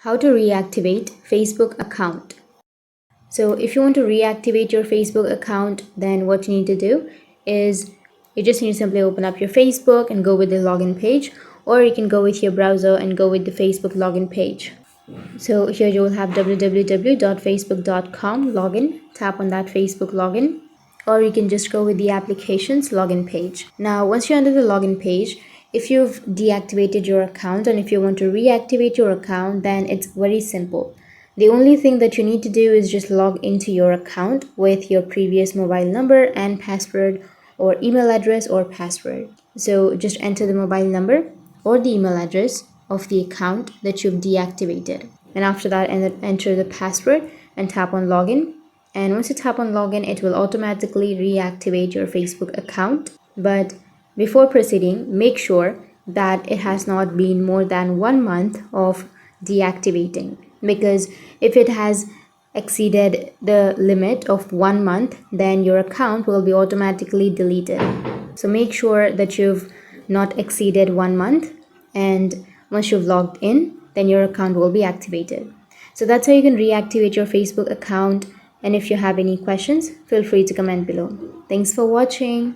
How to reactivate Facebook account. So if you want to reactivate your Facebook account, then what you need to do is you just need to simply open up your Facebook and go with the login page, or you can go with your browser and go with the Facebook login page. So here you will have www.facebook.com login. Tap on that Facebook login, or you can just go with the applications login page. Now once you're under the login page, if you've deactivated your account and if you want to reactivate your account, then it's very simple. The only thing that you need to do is just log into your account with your previous mobile number and password, or email address or password. So just enter the mobile number or the email address of the account that you've deactivated, and after that enter the password and tap on login. And once you tap on login, it will automatically reactivate your Facebook account. But before proceeding, make sure that it has not been more than 1 month of deactivating, because if it has exceeded the limit of 1 month, then your account will be automatically deleted. So make sure that you've not exceeded 1 month, and once you've logged in, then your account will be activated. So that's how you can reactivate your Facebook account. And if you have any questions, feel free to comment below. Thanks for watching.